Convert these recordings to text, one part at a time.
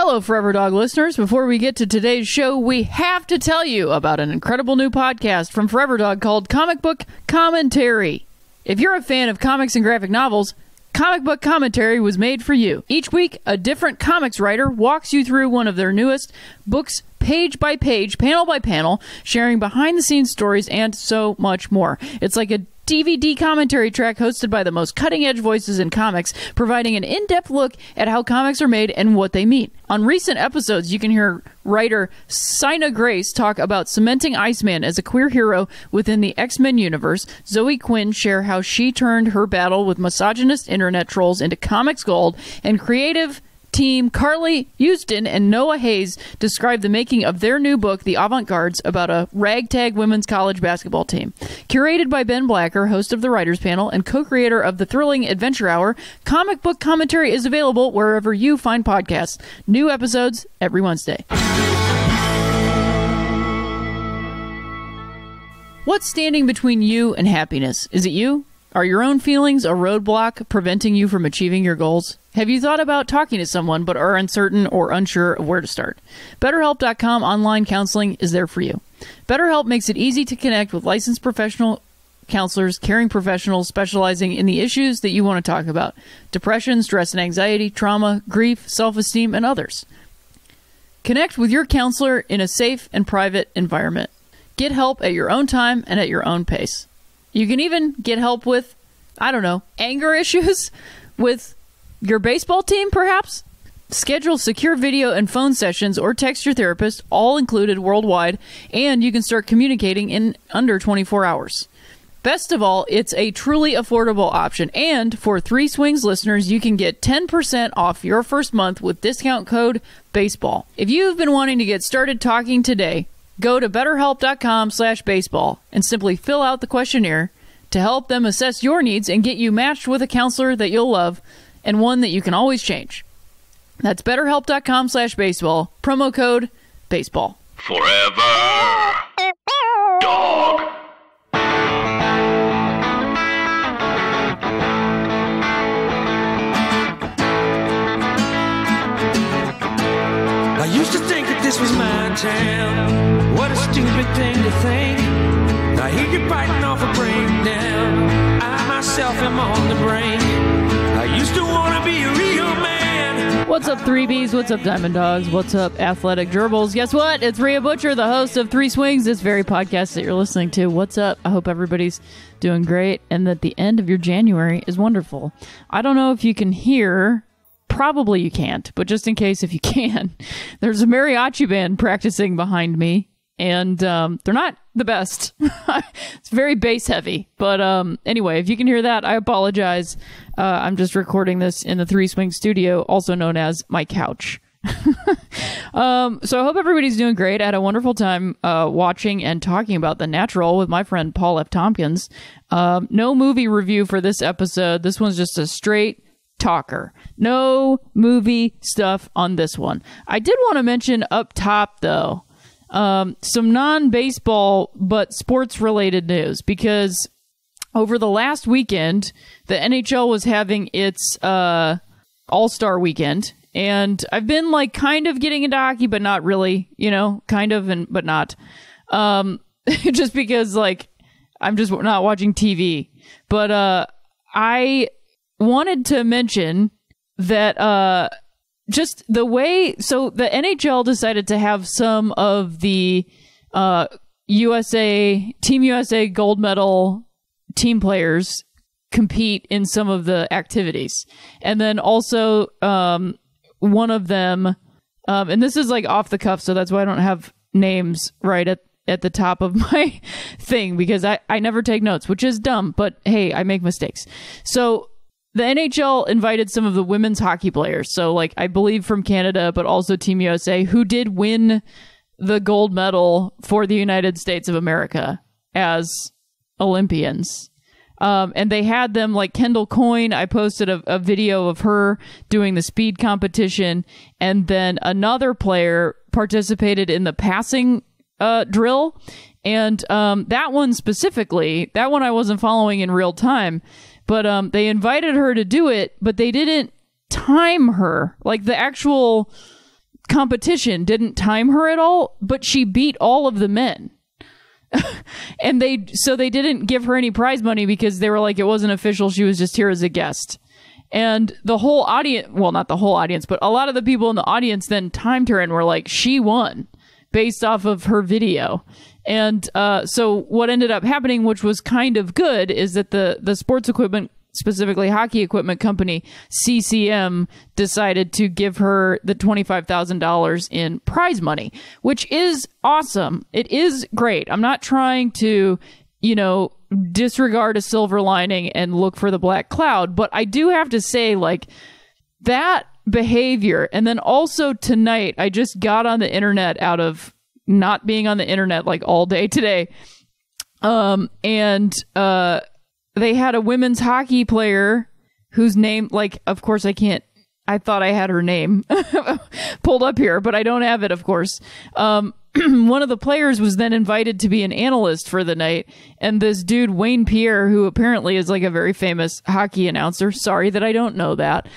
Hello, Forever Dog listeners. Before we get to today's show, we have to tell you about an incredible new podcast from Forever Dog called Comic Book Commentary. If you're a fan of comics and graphic novels, Comic Book Commentary was made for you. Each week, a different comics writer walks you through one of their newest books, page by page, panel by panel, sharing behind-the-scenes stories and so much more. It's like a DVD commentary track hosted by the most cutting-edge voices in comics, providing an in-depth look at how comics are made and what they mean. On recent episodes, you can hear writer Sina Grace talk about cementing Iceman as a queer hero within the X-Men universe. Zoe Quinn share how she turned her battle with misogynist internet trolls into comics gold, and creative team Carly Houston and Noah Hayes describe the making of their new book, The Avant-Gardes, about a ragtag women's college basketball team. Curated by Ben Blacker, host of the Writers Panel and co-creator of the thrilling Adventure Hour, Comic Book Commentary is available wherever you find podcasts. New episodes every Wednesday. What's standing between you and happiness? Is it you? Are your own feelings a roadblock preventing you from achieving your goals? Have you thought about talking to someone but are uncertain or unsure of where to start? BetterHelp.com online counseling is there for you. BetterHelp makes it easy to connect with licensed professional counselors, caring professionals specializing in the issues that you want to talk about: depression, stress and anxiety, trauma, grief, self-esteem, and others. Connect with your counselor in a safe and private environment. Get help at your own time and at your own pace. You can even get help with, anger issues with your baseball team, perhaps? Schedule secure video and phone sessions or text your therapist, all included worldwide, and you can start communicating in under 24 hours. Best of all, it's a truly affordable option, and for 3 Swings listeners, you can get 10% off your first month with discount code BASEBALL. If you've been wanting to get started talking today, go to BetterHelp.com/baseball and simply fill out the questionnaire to help them assess your needs and get you matched with a counselor that you'll love and one that you can always change. That's BetterHelp.com/baseball. Promo code BASEBALL. Forever Dog. I used to think that this was my town. What a stupid thing to think. I hear you biting off a breakdown. I myself am on the brink. I used to want to be a real man. What's up, 3Bs? What's up, Diamond Dogs? What's up, Athletic Gerbils? Guess what? It's Rhea Butcher, the host of 3 Swings, this very podcast that you're listening to. What's up? I hope everybody's doing great and that the end of your January is wonderful. I don't know if you can hear. Probably you can't, but just in case if you can, there's a mariachi band practicing behind me, and they're not the best. It's very bass heavy, but anyway, if you can hear that, I apologize. I'm just recording this in the 3 Swing studio, also known as my couch. So I hope everybody's doing great. I had a wonderful time watching and talking about The Natural with my friend Paul F. Tompkins. No movie review for this episode. This one's just a straight talker. No movie stuff on this one. I did want to mention up top, though, some non-baseball but sports-related news, because over the last weekend, the NHL was having its All-Star weekend, and I've been kind of getting into hockey, but not really, kind of, but not. Just because I'm just not watching TV. But I wanted to mention that just the way, so the NHL decided to have some of the Team USA gold medal team players compete in some of the activities. And then also one of them, and this is off the cuff, so that's why I don't have names right at the top of my thing, because I never take notes, which is dumb, but hey, I make mistakes. So the NHL invited some of the women's hockey players, so I believe from Canada, but also Team USA, who did win the gold medal for the United States of America as Olympians. And they had them Kendall Coyne. I posted a video of her doing the speed competition, and then another player participated in the passing drill. And that one specifically, that one I wasn't following in real time, but they invited her to do it, but they didn't time her. The actual competition didn't time her at all, but she beat all of the men. And they didn't give her any prize money because they were like, it wasn't official. She was just here as a guest. And the whole audience, well, not the whole audience, but a lot of the people in the audience then timed her and were like, she won based off of her video. And so what ended up happening, which was kind of good, is that the sports equipment, specifically hockey equipment company, CCM, decided to give her the $25,000 in prize money, which is awesome. It is great. I'm not trying to, disregard a silver lining and look for the black cloud, but I do have to say, like, that behavior. And then also tonight, I just got on the internet out of not being on the internet like all day today. They had a women's hockey player whose name, like, of course I thought I had her name pulled up here, but I don't have it, of course. One of the players was then invited to be an analyst for the night. And this dude, Wayne Pierre, who apparently is like a very famous hockey announcer, sorry that I don't know that,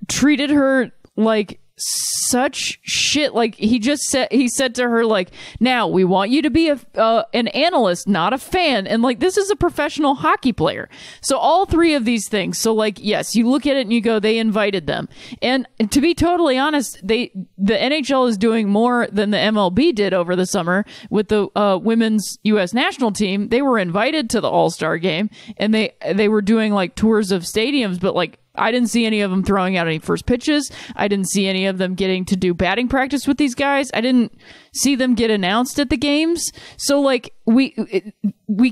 treated her like such shit. Like, he said to her, like, now we want you to be an analyst, not a fan. And like, this is a professional hockey player. So all three of these things. So like, yes, you look at it and you go, they invited them. And to be totally honest, the NHL is doing more than the MLB did over the summer with the women's U.S. national team. They were invited to the All-Star game, and they were doing like tours of stadiums, but like, I didn't see any of them throwing out any first pitches. I didn't see any of them getting to do batting practice with these guys. I didn't see them get announced at the games. So like, we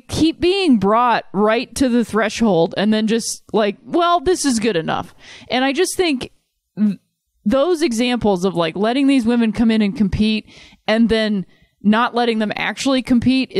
keep being brought right to the threshold and then just like, well, this is good enough. And I just think those examples of like letting these women come in and compete and then not letting them actually compete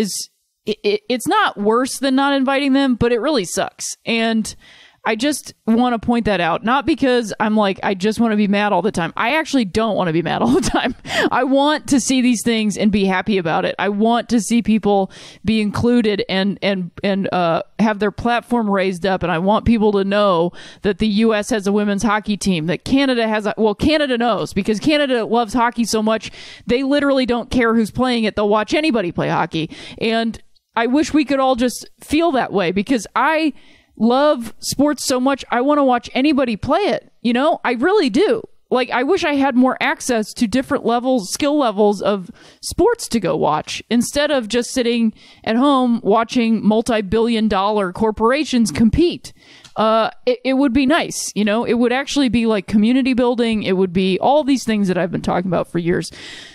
it's not worse than not inviting them, but it really sucks. And I just want to point that out, not because I'm like, I just want to be mad all the time. I actually don't want to be mad all the time. I want to see these things and be happy about it. I want to see people be included and have their platform raised up. And I want people to know that the U.S. has a women's hockey team, that Canada has Canada knows, because Canada loves hockey so much. They literally don't care who's playing it. They'll watch anybody play hockey. And I wish we could all just feel that way, because I love sports so much. I want to watch anybody play it. I really do. Like, I wish I had more access to different skill levels of sports to go watch, instead of just sitting at home watching multi-billion-dollar corporations compete. It would be nice. It would actually be like community building. It would be all these things that I've been talking about for years.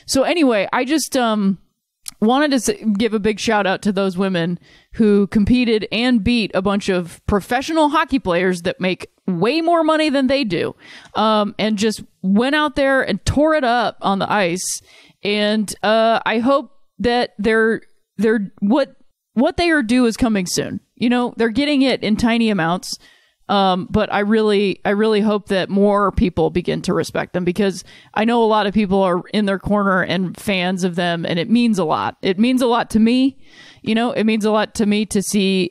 So anyway, I just, wanted to give a big shout out to those women who competed and beat a bunch of professional hockey players that make way more money than they do, and just went out there and tore it up on the ice. And I hope that what they are due is coming soon. They're getting it in tiny amounts. But I really hope that more people begin to respect them, because I know a lot of people are in their corner and fans of them, and it means a lot. It means a lot to me. It means a lot to me to see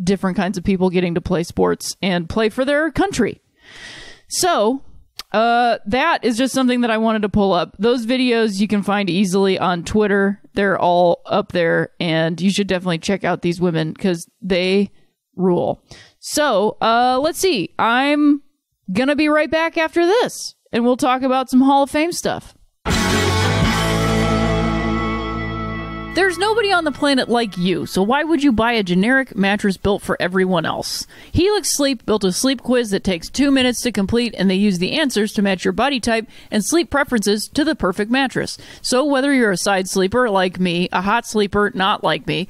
different kinds of people getting to play sports and play for their country. So that is just something that I wanted to pull up. Those videos you can find easily on Twitter. They're all up there, and you should definitely check out these women, because they rule. So, let's see. I'm gonna be right back after this, and we'll talk about some Hall of Fame stuff. There's nobody on the planet like you, so why would you buy a generic mattress built for everyone else? Helix Sleep built a sleep quiz that takes 2 minutes to complete, and they use the answers to match your body type and sleep preferences to the perfect mattress. So whether you're a side sleeper like me, a hot sleeper not like me,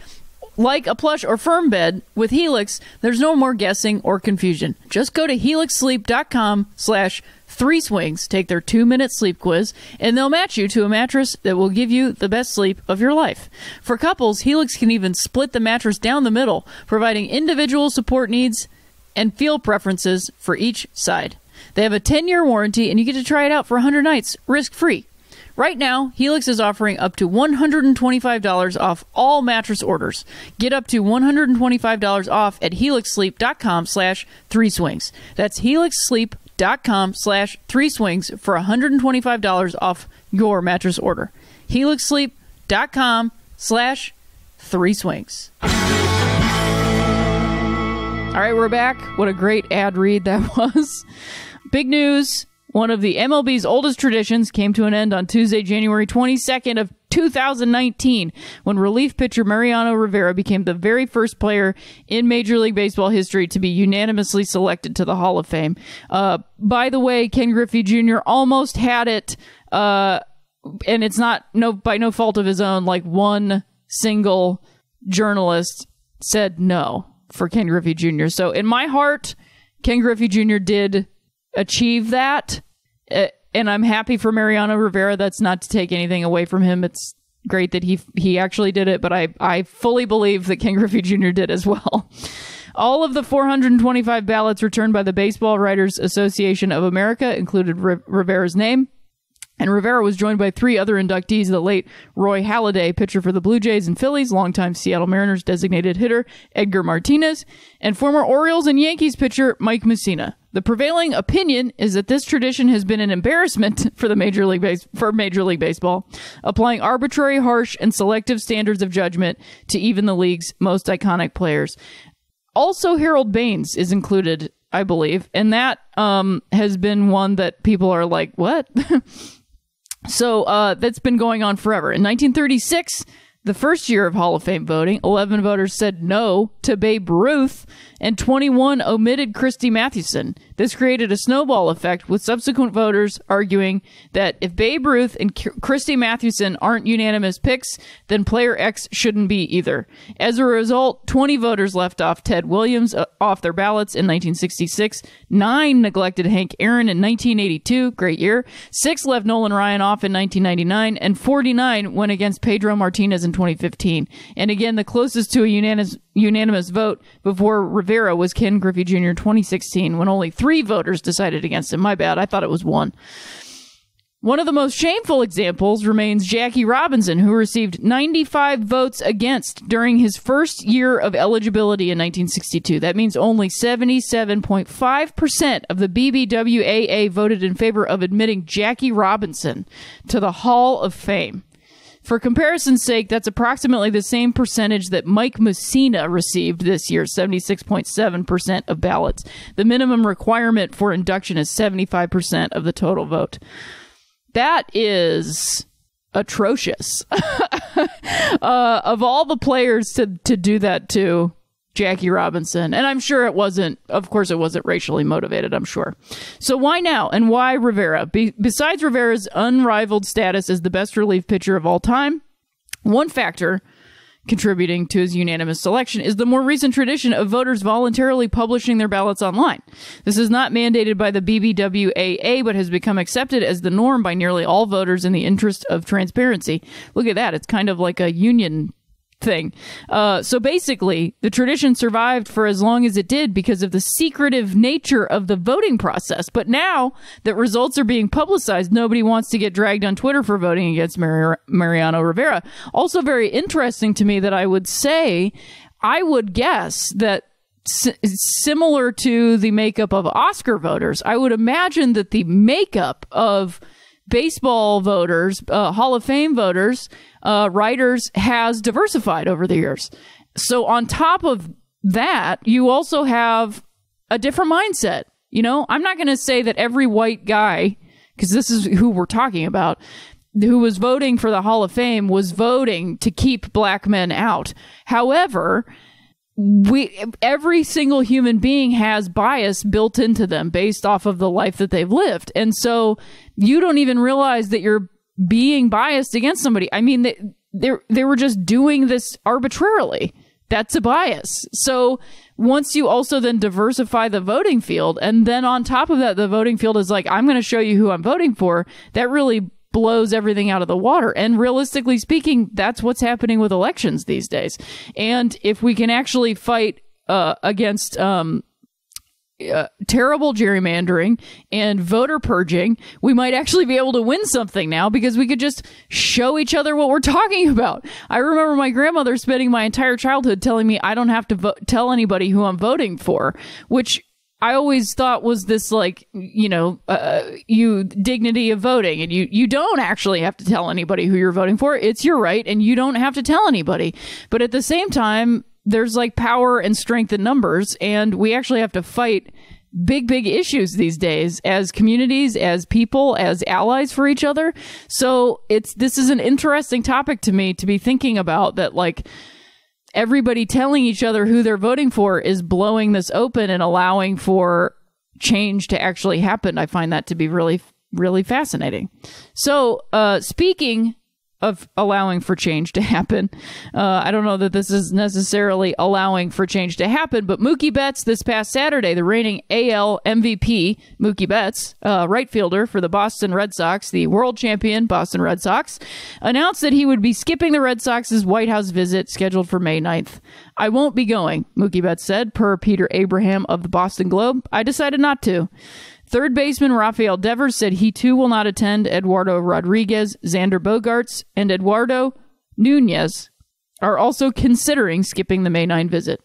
like a plush or firm bed, with Helix, there's no more guessing or confusion. Just go to helixsleep.com/3swings, take their 2-minute sleep quiz, and they'll match you to a mattress that will give you the best sleep of your life. For couples, Helix can even split the mattress down the middle, providing individual support needs and feel preferences for each side. They have a 10-year warranty, and you get to try it out for 100 nights, risk-free. Right now, Helix is offering up to $125 off all mattress orders. Get up to $125 off at helixsleep.com/3swings. That's helixsleep.com/3swings. HelixSleep.com/3swings for $125 off your mattress order. HelixSleep.com/3swings. All right, we're back. What a great ad read that was. Big news. One of the MLB's oldest traditions came to an end on Tuesday, January 22nd of 2019, when relief pitcher Mariano Rivera became the very first player in Major League Baseball history to be unanimously selected to the Hall of Fame. By the way, Ken Griffey Jr. almost had it, and it's not by no fault of his own. Like, one single journalist said no for Ken Griffey Jr. So in my heart, Ken Griffey Jr. did achieve that. And I'm happy for Mariano Rivera. That's not to take anything away from him. It's great that he actually did it, but I fully believe that Ken Griffey Jr. did as well. All of the 425 ballots returned by the Baseball Writers Association of America included Rivera's name. And Rivera was joined by three other inductees, the late Roy Halladay, pitcher for the Blue Jays and Phillies, longtime Seattle Mariners designated hitter Edgar Martinez, and former Orioles and Yankees pitcher Mike Mussina. The prevailing opinion is that this tradition has been an embarrassment for Major League Baseball, applying arbitrary, harsh, and selective standards of judgment to even the league's most iconic players. Also, Harold Baines is included, I believe, and that has been one that people are like, what? So that's been going on forever. In 1936, the first year of Hall of Fame voting, 11 voters said no to Babe Ruth, and 21 omitted Christy Mathewson. This created a snowball effect, with subsequent voters arguing that if Babe Ruth and Christy Mathewson aren't unanimous picks, then player X shouldn't be either. As a result, 20 voters left off Ted Williams off their ballots in 1966, 9 neglected Hank Aaron in 1982, great year, 6 left Nolan Ryan off in 1999, and 49 went against Pedro Martinez in 2015. And again, the closest to a unanimous vote before Rivera was Ken Griffey Jr. 2016, when only 3 voters decided against him. My bad. I thought it was 1. One of the most shameful examples remains Jackie Robinson, who received 95 votes against during his first year of eligibility in 1962. That means only 77.5% of the BBWAA voted in favor of admitting Jackie Robinson to the Hall of Fame. For comparison's sake, that's approximately the same percentage that Mike Mussina received this year, 76.7% of ballots. The minimum requirement for induction is 75% of the total vote. That is atrocious. Of all the players to do that to, Jackie Robinson. And I'm sure it wasn't racially motivated, I'm sure. So why now? And why Rivera? Besides Rivera's unrivaled status as the best relief pitcher of all time, one factor contributing to his unanimous selection is the more recent tradition of voters voluntarily publishing their ballots online. This is not mandated by the BBWAA, but has become accepted as the norm by nearly all voters in the interest of transparency. Look at that. It's kind of like a union thing. So basically, the tradition survived for as long as it did because of the secretive nature of the voting process. But now that results are being publicized, nobody wants to get dragged on Twitter for voting against Mariano Rivera. Also very interesting to me that I would guess that similar to the makeup of Oscar voters, I would imagine that the makeup of baseball voters, Hall of Fame voters, writers has diversified over the years. So on top of that, you also have a different mindset. You know, I'm not going to say that every white guy, because this is who we're talking about, who was voting for the Hall of Fame was voting to keep black men out. However, every single human being has bias built into them based off of the life that they've lived. And so you don't even realize that you're being biased against somebody. I mean, they were just doing this arbitrarily. That's a bias. So once you also then diversify the voting field, and then on top of that, the voting field is like, I'm going to show you who I'm voting for, that really blows everything out of the water. And realistically speaking, that's what's happening with elections these days. And if we can actually fight against terrible gerrymandering and voter purging, we might actually be able to win something now, because we could just show each other what we're talking about. I remember my grandmother spending my entire childhood telling me I don't have to tell anybody who I'm voting for, which I always thought was this like, dignity of voting, and you don't actually have to tell anybody who you're voting for. It's your right, and you don't have to tell anybody. But at the same time, there's like power and strength in numbers, and we actually have to fight big issues these days as communities, as people, as allies for each other. So this is an interesting topic to me to be thinking about, that like everybody telling each other who they're voting for is blowing this open and allowing for change to actually happen. I find that to be really, really fascinating. So speaking of allowing for change to happen, I don't know that this is necessarily allowing for change to happen, but Mookie Betts this past Saturday, the reigning AL MVP, Mookie Betts, right fielder for the Boston Red Sox, the world champion Boston Red Sox, announced that he would be skipping the Red Sox's White House visit scheduled for May 9th. "I won't be going," Mookie Betts said, per Peter Abraham of the Boston Globe. "I decided not to." Third baseman Rafael Devers said he too will not attend. Eduardo Rodriguez, Xander Bogaerts, and Eduardo Nunez are also considering skipping the May 9 visit.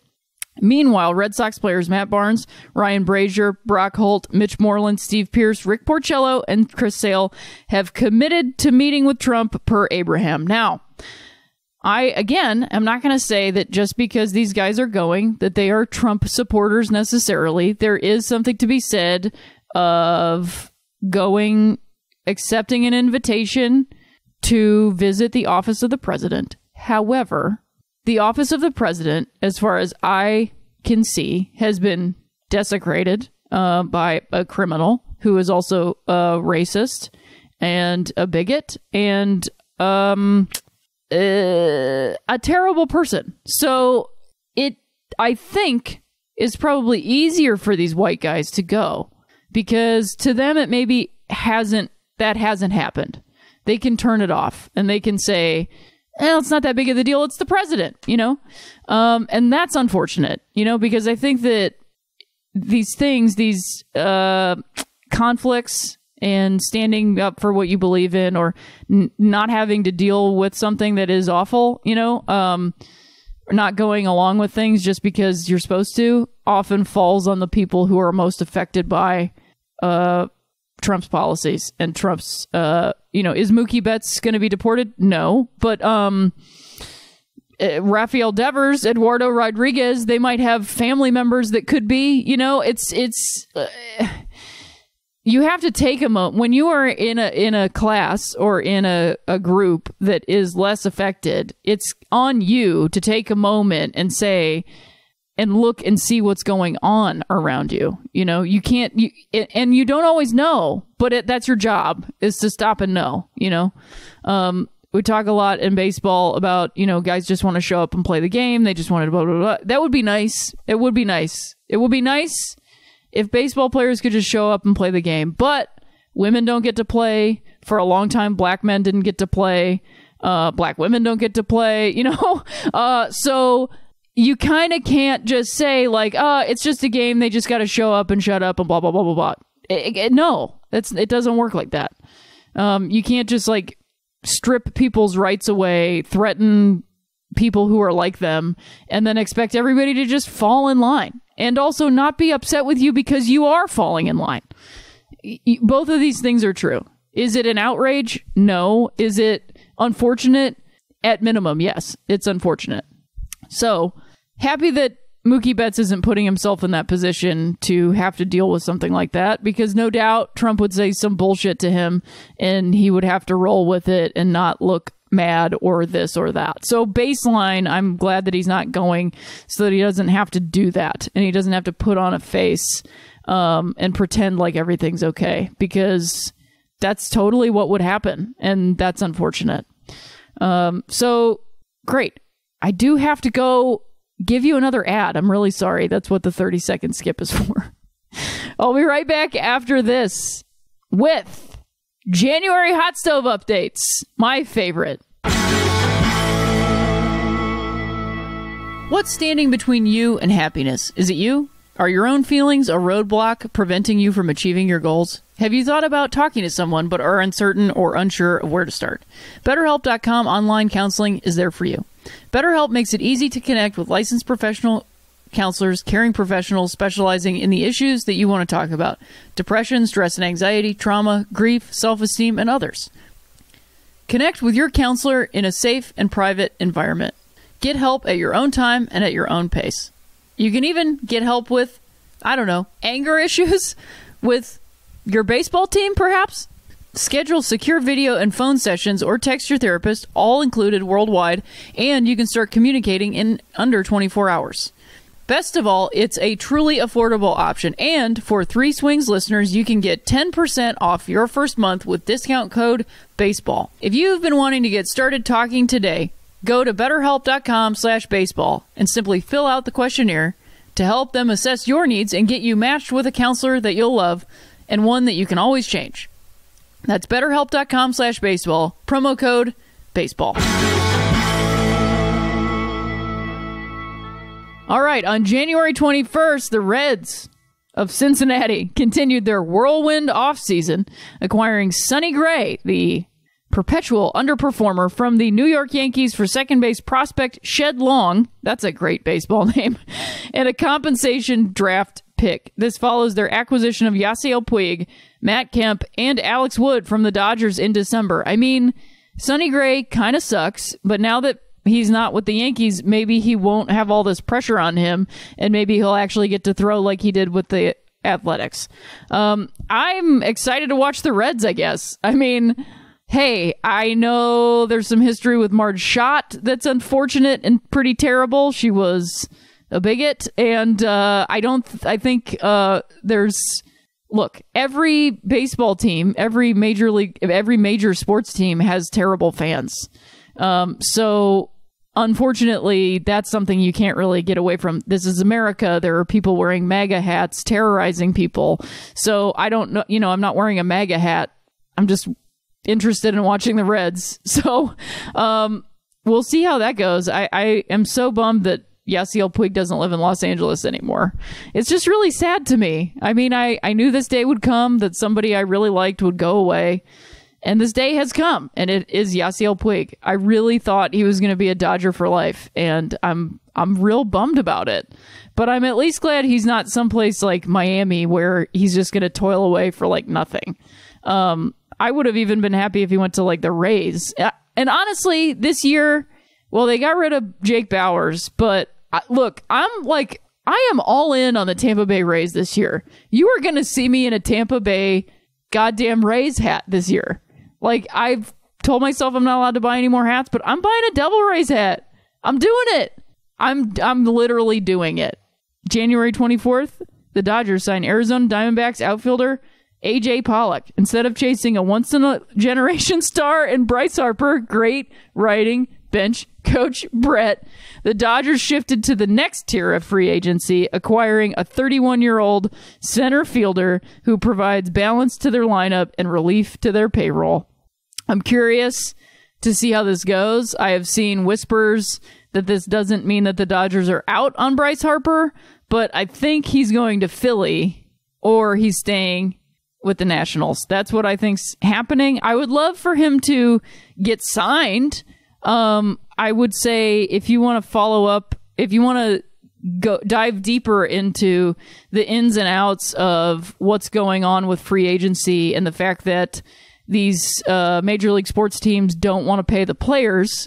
Meanwhile, Red Sox players Matt Barnes, Ryan Brazier, Brock Holt, Mitch Moreland, Steve Pearce, Rick Porcello, and Chris Sale have committed to meeting with Trump, per Abraham. Now, I, again, am not going to say that just because these guys are going, that they are Trump supporters necessarily. There is something to be said of going, accepting an invitation to visit the office of the president. However, the office of the president, as far as I can see, has been desecrated by a criminal who is also a racist and a bigot and a terrible person. So it, I think, is probably easier for these white guys to go, because to them it maybe hasn't happened. They can turn it off and they can say, it's not that big of a deal. It's the president, and that's unfortunate, because I think that these things, these conflicts and standing up for what you believe in, or not having to deal with something that is awful, not going along with things just because you're supposed to, often falls on the people who are most affected by Trump's policies and Trump's, is Mookie Betts going to be deported? No. But Rafael Devers, Eduardo Rodriguez, they might have family members that could be, you have to take a moment when you are in a class or in a group that is less affected. It's on you to take a moment and say, and look and see what's going on around you. You can't, and you don't always know, but that's your job, is to stop and know. We talk a lot in baseball about, guys just want to show up and play the game. They just want to blah, blah, blah. That would be nice. It would be nice. It would be nice if baseball players could just show up and play the game. But women don't get to play. For a long time, black men didn't get to play. Black women don't get to play, so you kind of can't just say like, it's just a game. They just got to show up and shut up and blah, blah, blah, blah, blah. No, it doesn't work like that. You can't just like strip people's rights away, threaten people who are like them, and then expect everybody to just fall in line. And also not be upset with you because you are falling in line. Both of these things are true. Is it an outrage? No. Is it unfortunate? At minimum, yes. It's unfortunate. So, happy that Mookie Betts isn't putting himself in that position to have to deal with something like that, because no doubt Trump would say some bullshit to him and he would have to roll with it and not look mad or this or that. So baseline, I'm glad that he's not going, so that he doesn't have to do that and he doesn't have to put on a face and pretend like everything's okay, because that's totally what would happen, and that's unfortunate. So great. I do have to go give you another ad. I'm really sorry. That's what the 30-second skip is for. I'll be right back after this with January hot stove updates, my favorite. What's standing between you and happiness? Is it you? Are your own feelings a roadblock preventing you from achieving your goals? Have you thought about talking to someone but are uncertain or unsure of where to start? BetterHelp.com online counseling is there for you. BetterHelp makes it easy to connect with licensed professional counselors, caring professionals specializing in the issues that you want to talk about: depression, stress and anxiety, trauma, grief, self-esteem, and others. Connect with your counselor in a safe and private environment. Get help at your own time and at your own pace. You can even get help with, I don't know, anger issues with your baseball team, perhaps? Schedule secure video and phone sessions or text your therapist, all included worldwide, and you can start communicating in under 24 hours. Best of all, it's a truly affordable option, and for 3 Swings listeners, you can get 10% off your first month with discount code BASEBALL. If you've been wanting to get started talking today, go to betterhelp.com/baseball and simply fill out the questionnaire to help them assess your needs and get you matched with a counselor that you'll love and one that you can always change. That's betterhelp.com/baseball, promo code BASEBALL. All right, on January 21st, the Reds of Cincinnati continued their whirlwind offseason, acquiring Sonny Gray, the perpetual underperformer, from the New York Yankees for second base prospect Shed Long. That's a great baseball name. And a compensation draft pick. This follows their acquisition of Yasiel Puig, Matt Kemp, and Alex Wood from the Dodgers in December. I mean, Sonny Gray kind of sucks, but now that he's not with the Yankees, maybe he won't have all this pressure on him, and maybe he'll actually get to throw like he did with the Athletics. I'm excited to watch the Reds, I guess. I mean, hey, I know there's some history with Marge Schott that's unfortunate and pretty terrible. She was a bigot, and look, every baseball team, every major sports team has terrible fans. So unfortunately, that's something you can't really get away from. This is America. There are people wearing MAGA hats, terrorizing people. So I don't know, I'm not wearing a MAGA hat. I'm just interested in watching the Reds. So, we'll see how that goes. I am so bummed that Yasiel Puig doesn't live in Los Angeles anymore. It's just really sad to me. I mean, I knew this day would come, that somebody I really liked would go away. And this day has come, and it is Yasiel Puig. I really thought he was going to be a Dodger for life, and I'm real bummed about it. But I'm at least glad he's not someplace like Miami where he's just going to toil away for like nothing. I would have even been happy if he went to like the Rays. And honestly, this year, well, they got rid of Jake Bauers, but look, I am all in on the Tampa Bay Rays this year. You are going to see me in a Tampa Bay goddamn Rays hat this year. Like, I've told myself I'm not allowed to buy any more hats, but I'm buying a Devil Rays hat. I'm doing it. I'm literally doing it. January 24th, the Dodgers signed Arizona Diamondbacks outfielder AJ Pollock. Instead of chasing a once-in-a-generation star in Bryce Harper, great writing, bench coach Brett, the Dodgers shifted to the next tier of free agency, acquiring a 31-year-old center fielder who provides balance to their lineup and relief to their payroll. I'm curious to see how this goes. I have seen whispers that this doesn't mean that the Dodgers are out on Bryce Harper, but I think he's going to Philly or he's staying with the Nationals. That's what I think's happening. I would love for him to get signed. I would say if you want to follow up, if you want to go dive deeper into the ins and outs of what's going on with free agency and the fact that these major league sports teams don't want to pay the players,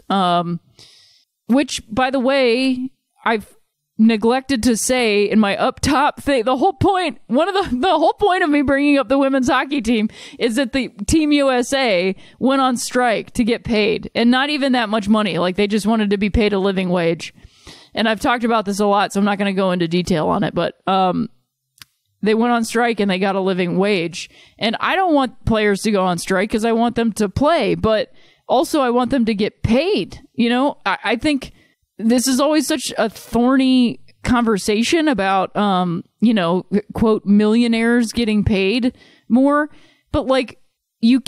which, by the way, I've neglected to say in my up top thing. The whole point of me bringing up the women's hockey team is that the Team USA went on strike to get paid, and not even that much money. Like, they just wanted to be paid a living wage. And I've talked about this a lot, so I'm not going to go into detail on it, but they went on strike and they got a living wage. And I don't want players to go on strike because I want them to play, but also I want them to get paid. I think this is always such a thorny conversation about, quote, millionaires getting paid more. But like, you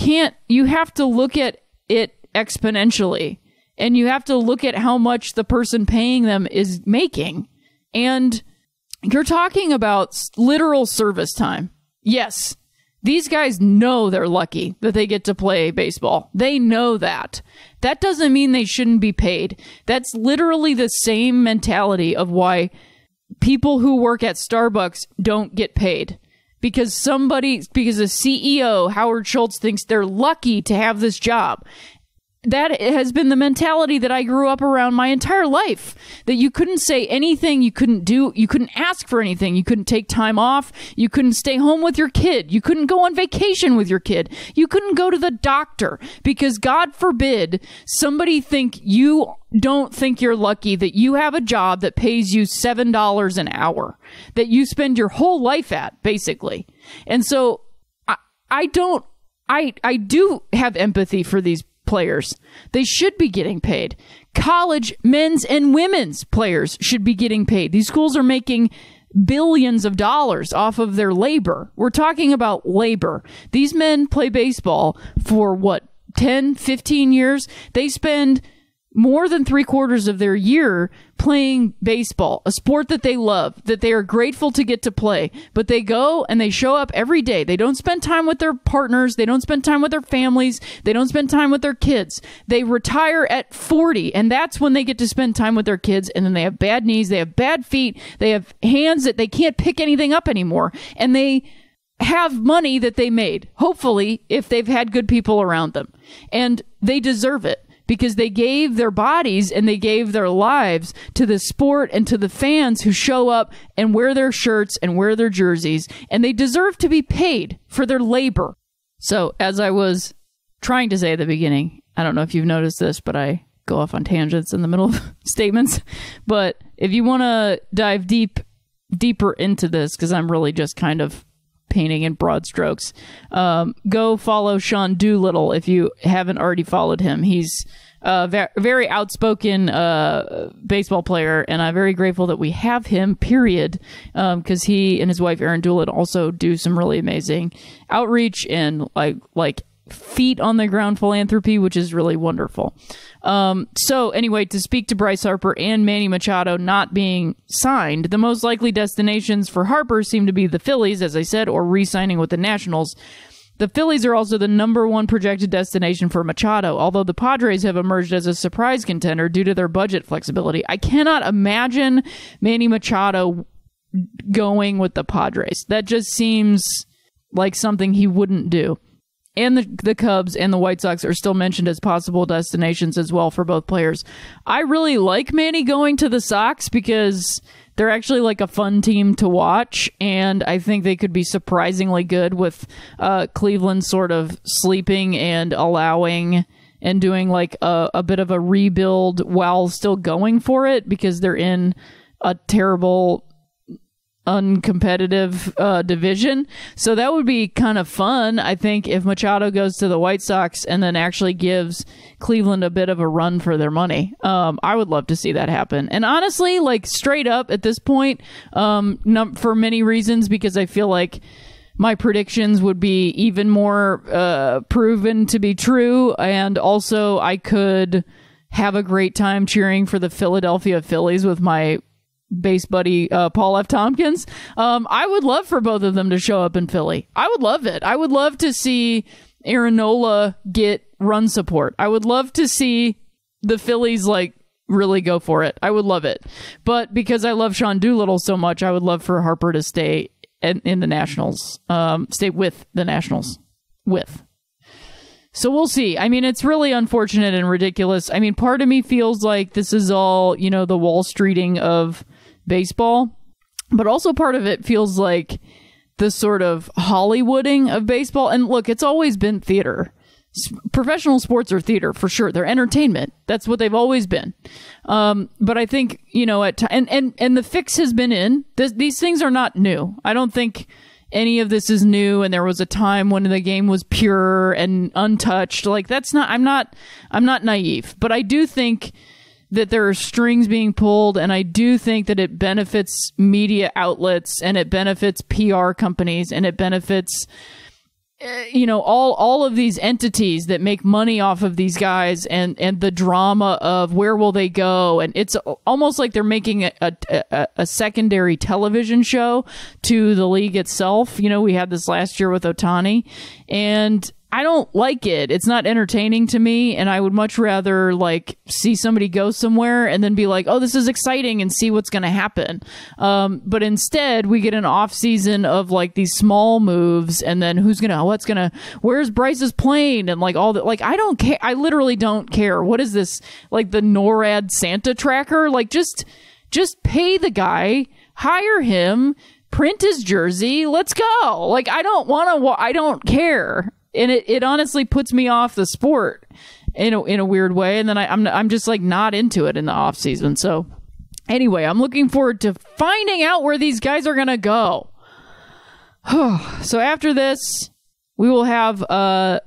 have to look at it exponentially, and you have to look at how much the person paying them is making. And you're talking about literal service time. Yes, these guys know they're lucky that they get to play baseball. They know that. That doesn't mean they shouldn't be paid. That's literally the same mentality of why people who work at Starbucks don't get paid. Because the CEO, Howard Schultz, thinks they're lucky to have this job. That has been the mentality that I grew up around my entire life. That you couldn't say anything, you couldn't ask for anything, you couldn't take time off, you couldn't stay home with your kid, you couldn't go on vacation with your kid, you couldn't go to the doctor, because God forbid somebody don't think you're lucky that you have a job that pays you $7 an hour, that you spend your whole life at, basically. And so I do have empathy for these players. They should be getting paid. College men's and women's players should be getting paid. These schools are making billions of dollars off of their labor. We're talking about labor. These men play baseball for 10, 15 years. They spend more than 3/4 of their year playing baseball, a sport that they love, that they are grateful to get to play. But they go and they show up every day. They don't spend time with their partners. They don't spend time with their families. They don't spend time with their kids. They retire at 40, and that's when they get to spend time with their kids. And then they have bad knees. They have bad feet. They have hands that they can't pick anything up anymore. And they have money that they made, hopefully, if they've had good people around them. And they deserve it, because they gave their bodies and they gave their lives to the sport and to the fans who show up and wear their shirts and wear their jerseys, and they deserve to be paid for their labor. So, as I was trying to say at the beginning, I don't know if you've noticed this, but I go off on tangents in the middle of statements. But if you want to dive deeper into this, because I'm really just kind of painting in broad strokes, go follow Sean Doolittle if you haven't already followed him. He's a very outspoken baseball player, and I'm very grateful that we have him, period, because he and his wife Erin Doolittle also do some really amazing outreach and like feet on the ground philanthropy, which is really wonderful. So anyway, to speak to Bryce Harper and Manny Machado not being signed, the most likely destinations for Harper seem to be the Phillies, as I said, or re-signing with the Nationals. The Phillies are also the #1 projected destination for Machado, although the Padres have emerged as a surprise contender due to their budget flexibility. I cannot imagine Manny Machado going with the Padres. That just seems like something he wouldn't do. And the Cubs and the White Sox are still mentioned as possible destinations as well for both players. I really like Manny going to the Sox because they're actually like a fun team to watch, and I think they could be surprisingly good with Cleveland sort of sleeping and allowing and doing like a bit of a rebuild while still going for it, because they're in a terrible uncompetitive division. So that would be kind of fun, I think, if Machado goes to the White Sox and then actually gives Cleveland a bit of a run for their money. I would love to see that happen. And honestly, like straight up at this point, for many reasons, because I feel like my predictions would be even more proven to be true, and also I could have a great time cheering for the Philadelphia Phillies with my base buddy Paul F. Tompkins. I would love for both of them to show up in Philly. I would love it. I would love to see Aaron Nola get run support. I would love to see the Phillies like really go for it. I would love it. But because I love Sean Doolittle so much, I would love for Harper to stay in the Nationals. Stay with the Nationals. So we'll see. I mean, it's really unfortunate and ridiculous. I mean, part of me feels like this is all, the Wall Streeting of baseball, but also part of it feels like the sort of Hollywooding of baseball. And look, it's always been theater. Professional sports are theater for sure. They're entertainment. That's what they've always been. But I think, and the fix has been in. These things are not new. I don't think any of this is new, and there was a time when the game was pure and untouched. Like, that's not, I'm not naive, but I do think that there are strings being pulled, and I do think that it benefits media outlets, and it benefits PR companies, and it benefits all of these entities that make money off of these guys, and the drama of where will they go. And it's almost like they're making a secondary television show to the league itself. We had this last year with Ohtani, and I don't like it. It's not entertaining to me, and I would much rather like see somebody go somewhere and then be like, oh, this is exciting, and see what's going to happen. But instead, we get an off season of like these small moves, and then where's Bryce's plane, and like all that. Like, I don't care. I literally don't care. What is this? Like the NORAD Santa tracker? Like just pay the guy, hire him, print his jersey, let's go. Like, I don't care. And it honestly puts me off the sport in a weird way. And then I'm just like not into it in the off season. So anyway, I'm looking forward to finding out where these guys are going to go. So after this, we will have a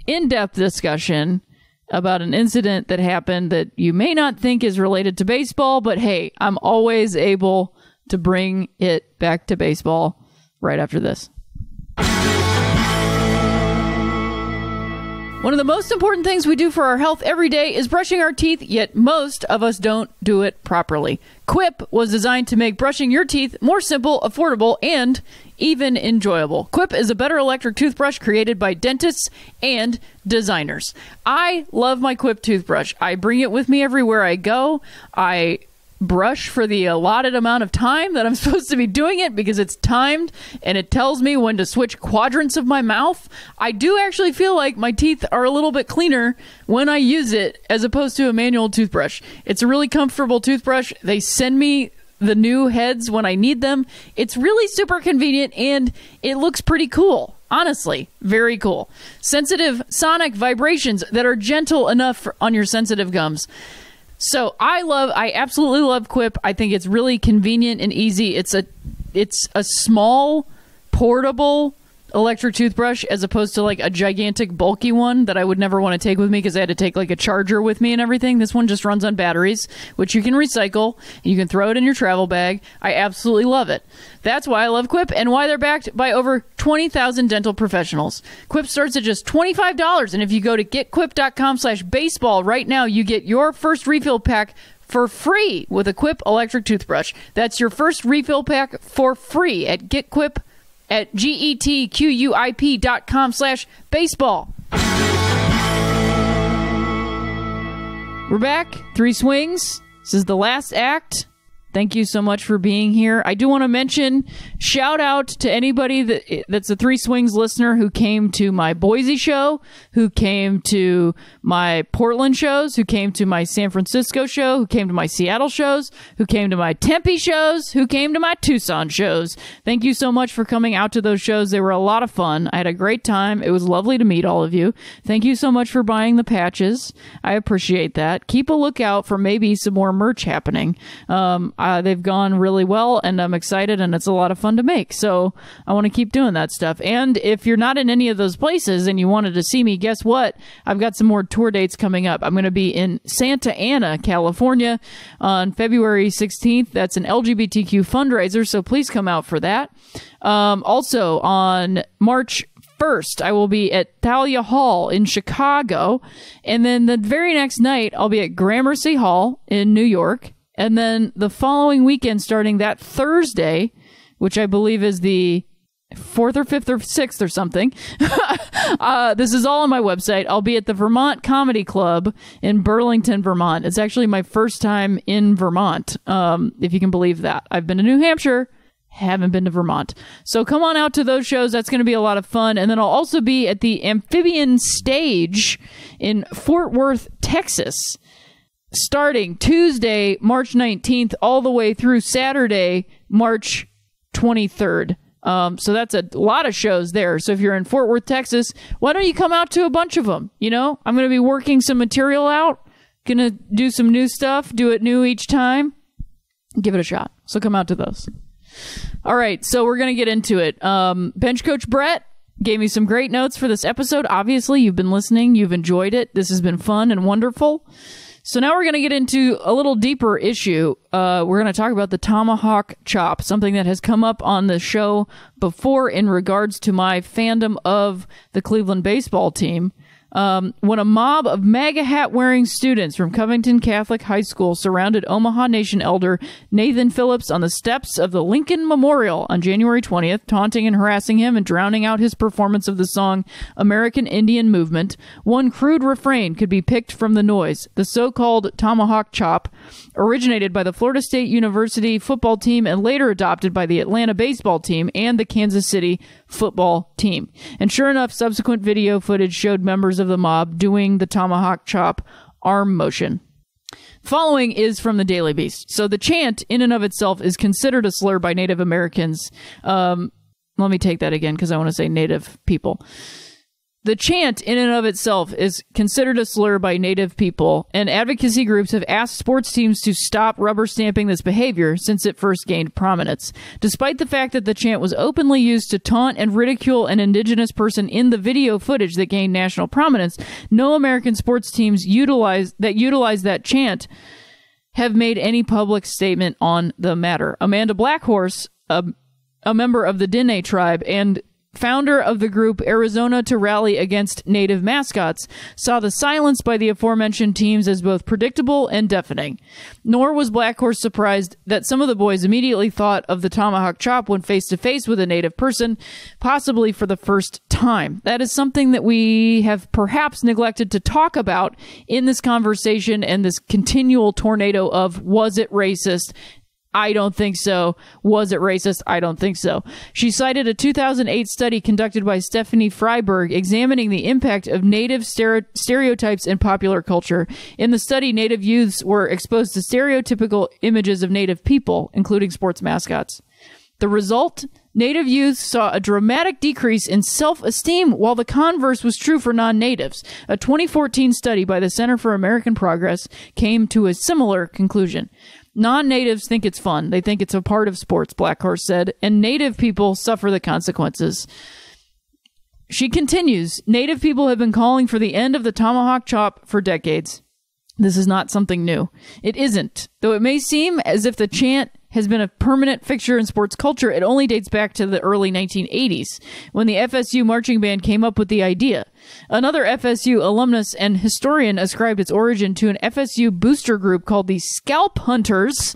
in-depth discussion about an incident that happened that you may not think is related to baseball, but hey, I'm always able to bring it back to baseball right after this. One of the most important things we do for our health every day is brushing our teeth, yet most of us don't do it properly. Quip was designed to make brushing your teeth more simple, affordable, and even enjoyable. Quip is a better electric toothbrush created by dentists and designers. I love my Quip toothbrush. I bring it with me everywhere I go. I brush for the allotted amount of time that I'm supposed to be doing it because it's timed and it tells me when to switch quadrants of my mouth. I do actually feel like my teeth are a little bit cleaner when I use it as opposed to a manual toothbrush. It's a really comfortable toothbrush. They send me the new heads when I need them. It's really super convenient and it looks pretty cool. Honestly, very cool. Sensitive sonic vibrations that are gentle enough on your sensitive gums. So I absolutely love Quip. I think it's really convenient and easy. It's a small, portable electric toothbrush as opposed to like a gigantic, bulky one that I would never want to take with me because I had to take like a charger with me and everything. This one just runs on batteries, which you can recycle. And you can throw it in your travel bag. I absolutely love it. That's why I love Quip and why they're backed by over 20,000 dental professionals. Quip starts at just $25. And if you go to getquip.com/baseball right now, you get your first refill pack for free with a Quip electric toothbrush. That's your first refill pack for free at GetQuip at getquip.com/baseball. We're back. 3 Swings. This is the last act. Thank you so much for being here. I do want to mention, shout out to anybody that's a 3 Swings listener who came to my Boise show, who came to my Portland shows, who came to my San Francisco show, who came to my Seattle shows, who came to my Tempe shows, who came to my Tucson shows. Thank you so much for coming out to those shows. They were a lot of fun. I had a great time. It was lovely to meet all of you. Thank you so much for buying the patches. I appreciate that. Keep a lookout for maybe some more merch happening. They've gone really well, and I'm excited, and it's a lot of fun to make. So I want to keep doing that stuff. And if you're not in any of those places and you wanted to see me, guess what? I've got some more tour dates coming up. I'm going to be in Santa Ana, California on February 16th. That's an LGBTQ fundraiser, so please come out for that. Also, on March 1st, I will be at Thalia Hall in Chicago. And then the very next night, I'll be at Gramercy Hall in New York. And then the following weekend, starting that Thursday, which I believe is the 4th or 5th or 6th or something. This is all on my website. I'll be at the Vermont Comedy Club in Burlington, Vermont. It's actually my first time in Vermont, if you can believe that. I've been to New Hampshire, haven't been to Vermont. So come on out to those shows. That's going to be a lot of fun. And then I'll also be at the Amphibian Stage in Fort Worth, Texas, starting Tuesday, March 19th, all the way through Saturday, March 23rd. So that's a lot of shows there. So if you're in Fort Worth, Texas, why don't you come out to a bunch of them? You know, I'm going to be working some material out, going to do some new stuff, do it new each time. Give it a shot. So come out to those. All right, so we're going to get into it. Bench Coach Brett gave me some great notes for this episode. Obviously, you've been listening. You've enjoyed it. This has been fun and wonderful. So now we're going to get into a little deeper issue. We're going to talk about the tomahawk chop, something that has come up on the show before in regards to my fandom of the Cleveland baseball team. when a mob of MAGA hat-wearing students from Covington Catholic High School surrounded Omaha Nation elder Nathan Phillips on the steps of the Lincoln Memorial on January 20th, taunting and harassing him and drowning out his performance of the song American Indian Movement. One crude refrain could be picked from the noise. The so-called tomahawk chop originated by the Florida State University football team and later adopted by the Atlanta baseball team and the Kansas City football team. And sure enough, subsequent video footage showed members of the mob doing the tomahawk chop arm motion. Following is from the Daily Beast. So the chant in and of itself is considered a slur by Native Americans. Let me take that again because I want to say Native people. The chant in and of itself is considered a slur by Native people, and advocacy groups have asked sports teams to stop rubber stamping this behavior since it first gained prominence. Despite the fact that the chant was openly used to taunt and ridicule an indigenous person in the video footage that gained national prominence, no American sports teams utilize that chant have made any public statement on the matter. Amanda Blackhorse, a member of the Diné tribe and founder of the group Arizona to Rally Against Native Mascots, saw the silence by the aforementioned teams as both predictable and deafening. Nor was Blackhorse surprised that some of the boys immediately thought of the tomahawk chop when face-to-face with a Native person, possibly for the first time. That is something that we have perhaps neglected to talk about in this conversation and this continual tornado of, was it racist? I don't think so. Was it racist? I don't think so. She cited a 2008 study conducted by Stephanie Freiberg examining the impact of Native stereotypes in popular culture. In the study, Native youths were exposed to stereotypical images of Native people, including sports mascots. The result? Native youths saw a dramatic decrease in self-esteem, while the converse was true for non-natives. A 2014 study by the Center for American Progress came to a similar conclusion. Non-natives think it's fun. They think it's a part of sports, Blackhorse said, and Native people suffer the consequences. She continues, Native people have been calling for the end of the tomahawk chop for decades. This is not something new. It isn't. Though it may seem as if the chant has been a permanent fixture in sports culture, it only dates back to the early 1980s, when the FSU marching band came up with the idea. Another FSU alumnus and historian ascribed its origin to an FSU booster group called the Scalp Hunters,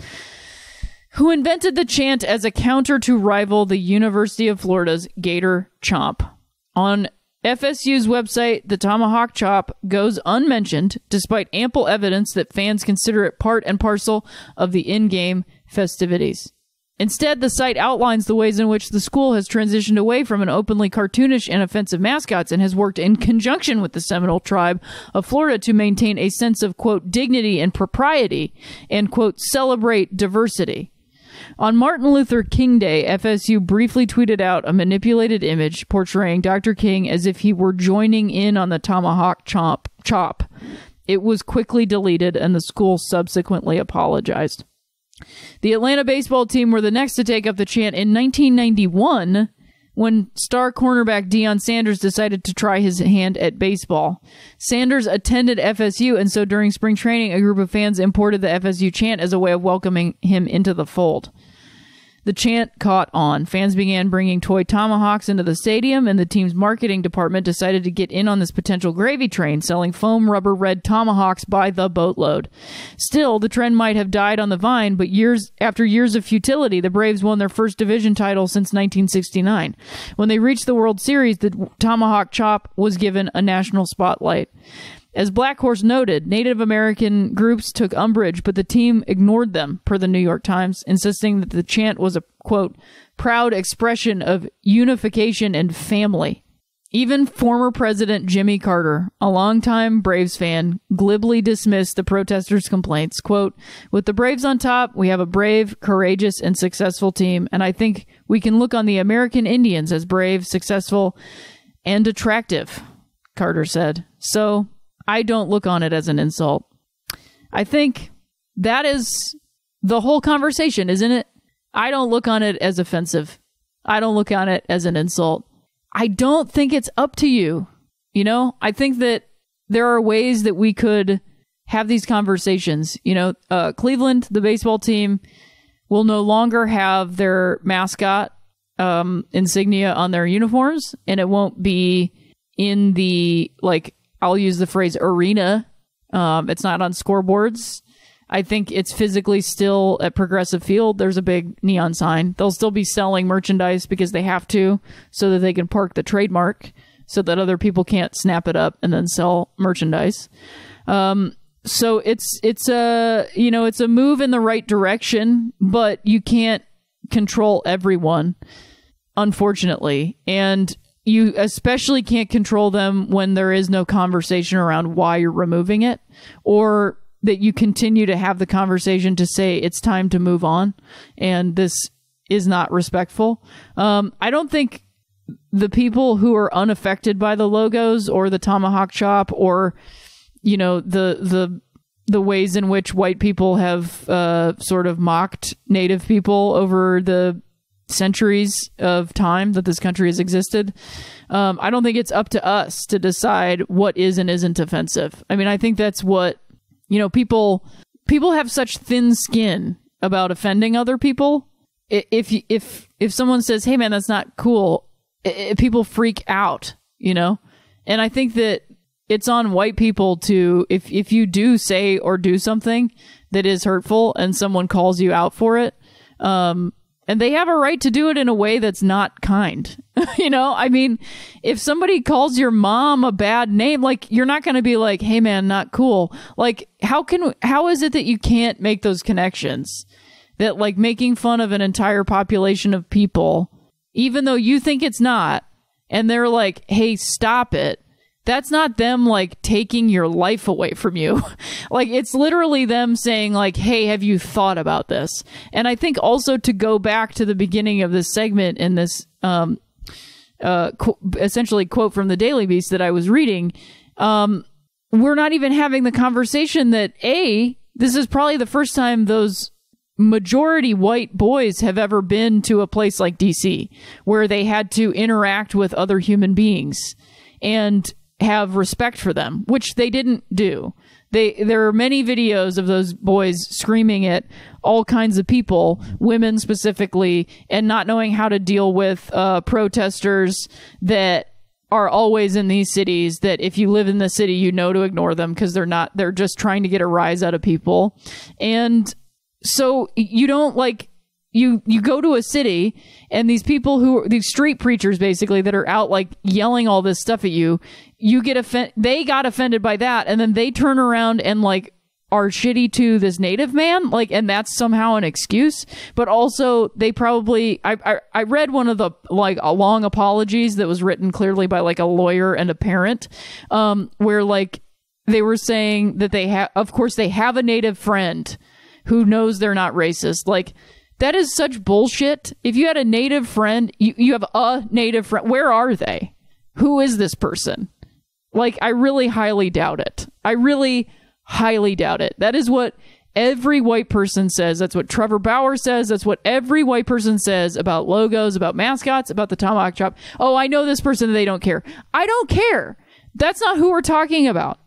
who invented the chant as a counter to rival the University of Florida's Gator Chomp. On FSU's website, the tomahawk chop goes unmentioned, despite ample evidence that fans consider it part and parcel of the in-game festivities. Instead, the site outlines the ways in which the school has transitioned away from an openly cartoonish and offensive mascots and has worked in conjunction with the Seminole tribe of Florida to maintain a sense of, quote, dignity and propriety and, quote, celebrate diversity. On Martin Luther King Day, FSU briefly tweeted out a manipulated image portraying Dr. King as if he were joining in on the tomahawk chop. It was quickly deleted, and the school subsequently apologized. The Atlanta baseball team were the next to take up the chant in 1991 when star cornerback Deion Sanders decided to try his hand at baseball. Sanders attended FSU, and so during spring training, a group of fans imported the FSU chant as a way of welcoming him into the fold. The chant caught on. Fans began bringing toy tomahawks into the stadium, and the team's marketing department decided to get in on this potential gravy train, selling foam rubber red tomahawks by the boatload. Still, the trend might have died on the vine, but after years of futility, the Braves won their first division title since 1969. When they reached the World Series, the tomahawk chop was given a national spotlight. As Blackhorse noted, Native American groups took umbrage, but the team ignored them, per the New York Times, insisting that the chant was a, quote, proud expression of unification and family. Even former President Jimmy Carter, a longtime Braves fan, glibly dismissed the protesters' complaints. Quote, with the Braves on top, we have a brave, courageous, and successful team, and I think we can look on the American Indians as brave, successful, and attractive, Carter said. So I don't look on it as an insult. I think that is the whole conversation, isn't it? I don't look on it as offensive. I don't look on it as an insult. I don't think it's up to you. You know, I think that there are ways that we could have these conversations. You know, Cleveland, the baseball team, will no longer have their mascot insignia on their uniforms, and it won't be in the, like, I'll use the phrase arena. It's not on scoreboards. I think it's physically still at Progressive Field. There's a big neon sign. They'll still be selling merchandise because they have to, so that they can park the trademark so that other people can't snap it up and then sell merchandise. So it's a move in the right direction, but you can't control everyone, unfortunately. And you especially can't control them when there is no conversation around why you're removing it, or that you continue to have the conversation to say it's time to move on, and this is not respectful. I don't think the people who are unaffected by the logos or the tomahawk chop, or the ways in which white people have sort of mocked Native people over the centuries of time that this country has existed, I don't think it's up to us to decide what is and isn't offensive. I mean, I think that's what people have such thin skin about offending other people. If someone says, "Hey man, that's not cool," people freak out, and I think that it's on white people to, if you do say or do something that is hurtful and someone calls you out for it, and they have a right to do it in a way that's not kind. I mean, if somebody calls your mom a bad name, like, you're not going to be like, "Hey man, not cool." Like, how is it that you can't make those connections? That, like, making fun of an entire population of people, even though you think it's not, and they're like, "Hey, stop it." That's not them, like, taking your life away from you. Like, it's literally them saying, like, "Hey, have you thought about this?" And I think also, to go back to the beginning of this segment in this essentially quote from the Daily Beast that I was reading, we're not even having the conversation that, this is probably the first time those majority white boys have ever been to a place like DC, where they had to interact with other human beings and have respect for them, which they didn't do. There are many videos of those boys screaming at all kinds of people, women specifically, and not knowing how to deal with protesters that are always in these cities, that if you live in the city, to ignore them because they're just trying to get a rise out of people. And so you don't, like, you go to a city, and these people these street preachers basically that are out, like, yelling all this stuff at you, they got offended by that, and then they turn around and, like, are shitty to this Native man, like, and that's somehow an excuse. But also, they probably, I read one of the, like, long apologies that was written clearly by, like, a lawyer and a parent, where, like, they were saying that of course they have a Native friend who knows they're not racist. Like, that is such bullshit. If you had a Native friend, you have a Native friend. Where are they? Who is this person? Like, I really highly doubt it. I really highly doubt it. That is what every white person says. That's what Trevor Bauer says. That's what every white person says about logos, about mascots, about the tomahawk chop. "Oh, I know this person, they don't care." I don't care. That's not who we're talking about.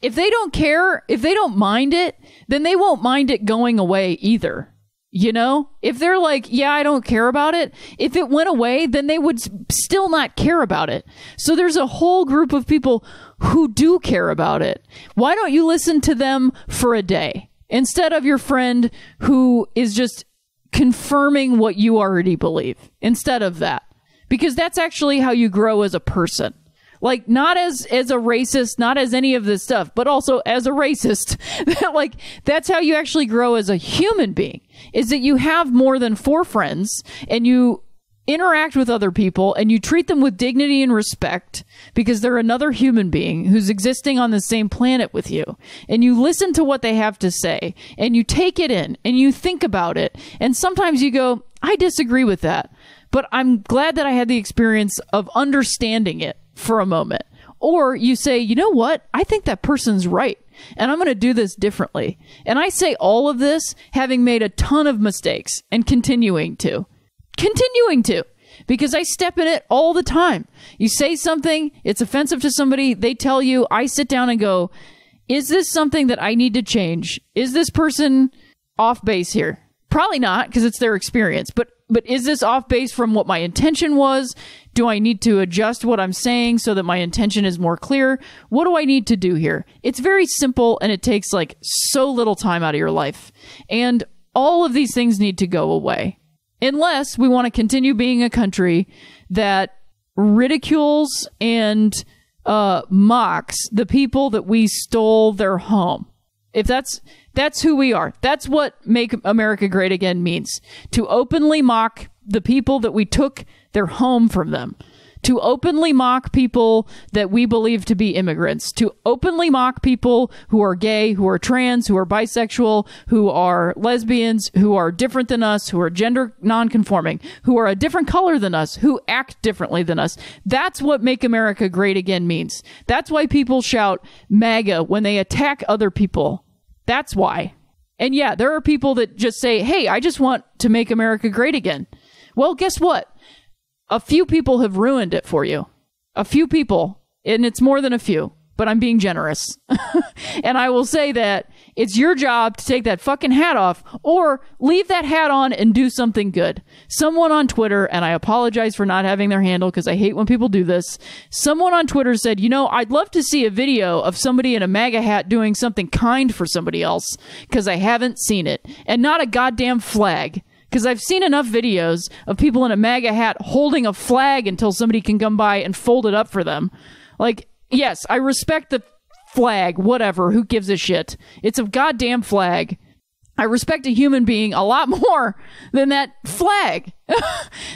If they don't care, if they don't mind it, then they won't mind it going away either. If they're like, "Yeah, I don't care about it," if it went away, then they would still not care about it. So there's a whole group of people who do care about it. Why don't you listen to them for a day instead of your friend who is just confirming what you already believe instead of that? Because that's actually how you grow as a person. Like, not as a racist, not as any of this stuff, but also as a racist. Like, that's how you actually grow as a human being, is that you have more than 4 friends, and you interact with other people, and you treat them with dignity and respect because they're another human being who's existing on the same planet with you. And you listen to what they have to say, and you take it in, and you think about it. And sometimes you go, "I disagree with that, but I'm glad that I had the experience of understanding it for a moment." Or you say, "You know what? I think that person's right, and I'm going to do this differently." And I say all of this having made a ton of mistakes and continuing to, because I step in it all the time. You say something, it's offensive to somebody, they tell you, I sit down and go, "Is this something that I need to change? Is this person off base here?" Probably not, because it's their experience, but is this off base from what my intention was? Do I need to adjust what I'm saying so that my intention is more clear? What do I need to do here? It's very simple, and it takes like so little time out of your life. And all of these things need to go away. Unless we want to continue being a country that ridicules and mocks the people that we stole their home. If that's who we are. That's what Make America Great Again means. To openly mock the people that we took their home from them. To openly mock people that we believe to be immigrants. To openly mock people who are gay, who are trans, who are bisexual, who are lesbians, who are different than us, who are gender nonconforming, who are a different color than us, who act differently than us. That's what Make America Great Again means. That's why people shout MAGA when they attack other people. That's why. And yeah, there are people that just say, hey, I just want to make America great again. Well, guess what? A few people have ruined it for you. A few people, and it's more than a few, but I'm being generous. And I will say that it's your job to take that fucking hat off or leave that hat on and do something good. Someone on Twitter, and I apologize for not having their handle because I hate when people do this. Someone on Twitter said, you know, I'd love to see a video of somebody in a MAGA hat doing something kind for somebody else because I haven't seen it. And not a goddamn flag. Because I've seen enough videos of people in a MAGA hat holding a flag until somebody can come by and fold it up for them. Like, yes, I respect the flag, whatever, who gives a shit? It's a goddamn flag. I respect a human being a lot more than that flag.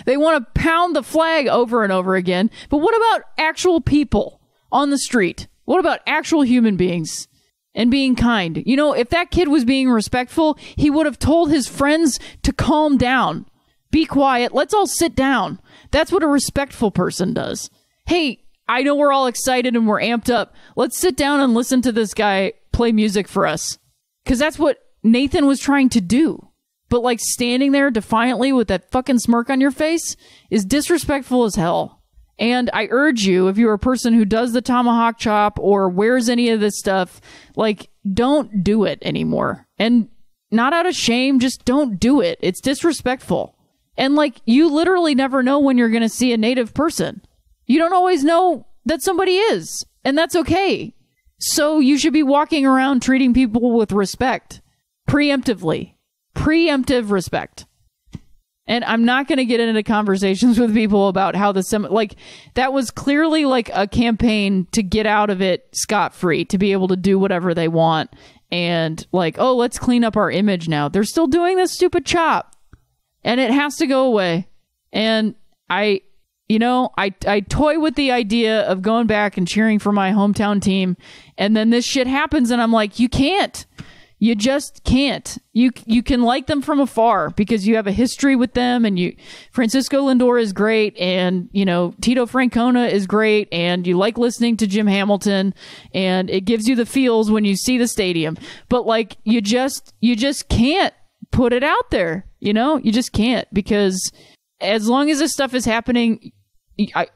They want to pound the flag over and over again. But what about actual people on the street? What about actual human beings? And being kind. You know, if that kid was being respectful, he would have told his friends to calm down. Be quiet. Let's all sit down. That's what a respectful person does. Hey, I know we're all excited and we're amped up. Let's sit down and listen to this guy play music for us. Because that's what Nathan was trying to do. But like standing there defiantly with that fucking smirk on your face is disrespectful as hell. And I urge you, if you're a person who does the tomahawk chop or wears any of this stuff, like, don't do it anymore. And not out of shame, just don't do it. It's disrespectful. And, like, you literally never know when you're going to see a Native person. You don't always know that somebody is. And that's okay. So you should be walking around treating people with respect. Preemptively. Preemptive respect. And I'm not going to get into conversations with people about how that was clearly like a campaign to get out of it scot-free, to be able to do whatever they want. And like, oh, let's clean up our image now. They're still doing this stupid chop. And it has to go away. And I toy with the idea of going back and cheering for my hometown team. And then this shit happens and I'm like, you can't. You just can't. You can like them from afar because you have a history with them, and Francisco Lindor is great, and Tito Francona is great, and you like listening to Jim Hamilton, and it gives you the feels when you see the stadium. But like you just can't put it out there. You just can't, because as long as this stuff is happening,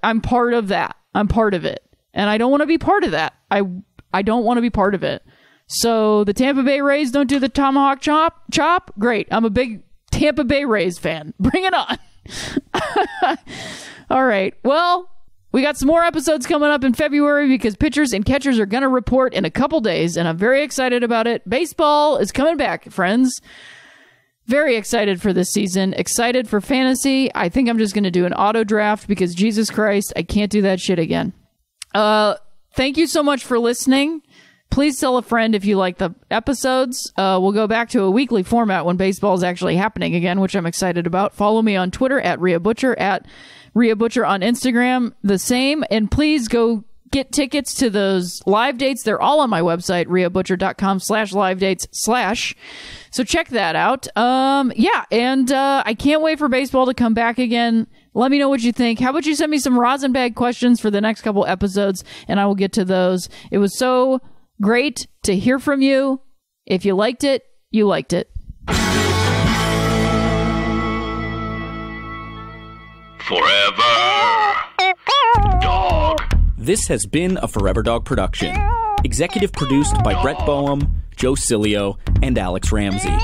I'm part of that. I'm part of it, and I don't want to be part of that. I don't want to be part of it. So the Tampa Bay Rays don't do the tomahawk chop? Great. I'm a big Tampa Bay Rays fan. Bring it on. All right. Well, we got some more episodes coming up in February because pitchers and catchers are going to report in a couple days, and I'm very excited about it. Baseball is coming back, friends. Very excited for this season. Excited for fantasy. I think I'm just going to do an auto draft because Jesus Christ, I can't do that shit again. Thank you so much for listening. Please tell a friend if you like the episodes. We'll go back to a weekly format when baseball is actually happening again, which I'm excited about. Follow me on Twitter at Rhea Butcher, at Rhea Butcher on Instagram, the same. And please go get tickets to those live dates. They're all on my website, rheabutcher.com/live dates/. So check that out. I can't wait for baseball to come back again. Let me know what you think. How about you send me some Rosenbag questions for the next couple episodes, and I will get to those. It was so great to hear from you. If you liked it, you liked it. Forever Dog. This has been a Forever Dog production. Executive produced by Brett Boehm, Joe Cilio, and Alex Ramsey.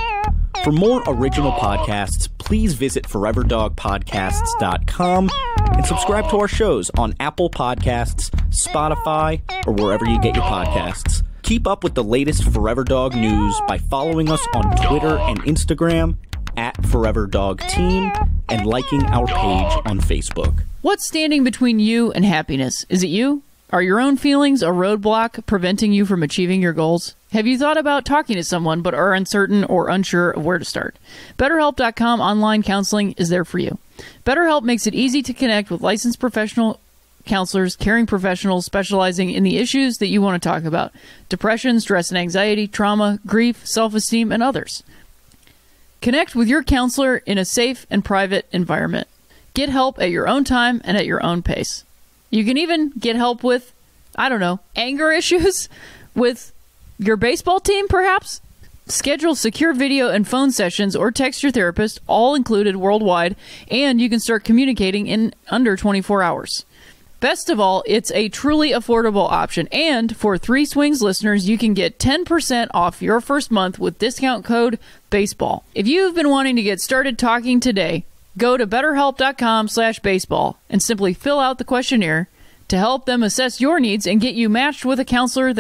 For more original podcasts, please visit foreverdogpodcasts.com and subscribe to our shows on Apple Podcasts, Spotify, or wherever you get your podcasts. Keep up with the latest Forever Dog news by following us on Twitter and Instagram @ForeverDogTeam and liking our page on Facebook. What's standing between you and happiness? Is it you? Are your own feelings a roadblock preventing you from achieving your goals? Have you thought about talking to someone but are uncertain or unsure of where to start? BetterHelp.com online counseling is there for you. BetterHelp makes it easy to connect with licensed professional counselors, caring professionals specializing in the issues that you want to talk about: depression, stress and anxiety, trauma, grief, self-esteem, and others. Connect with your counselor in a safe and private environment. Get help at your own time and at your own pace. You can even get help with, anger issues with your baseball team, perhaps? Schedule secure video and phone sessions or text your therapist, all included worldwide, and you can start communicating in under 24 hours. Best of all, it's a truly affordable option, and for 3 Swings listeners, you can get 10% off your first month with discount code BASEBALL. If you've been wanting to get started talking today, go to BetterHelp.com/baseball and simply fill out the questionnaire to help them assess your needs and get you matched with a counselor that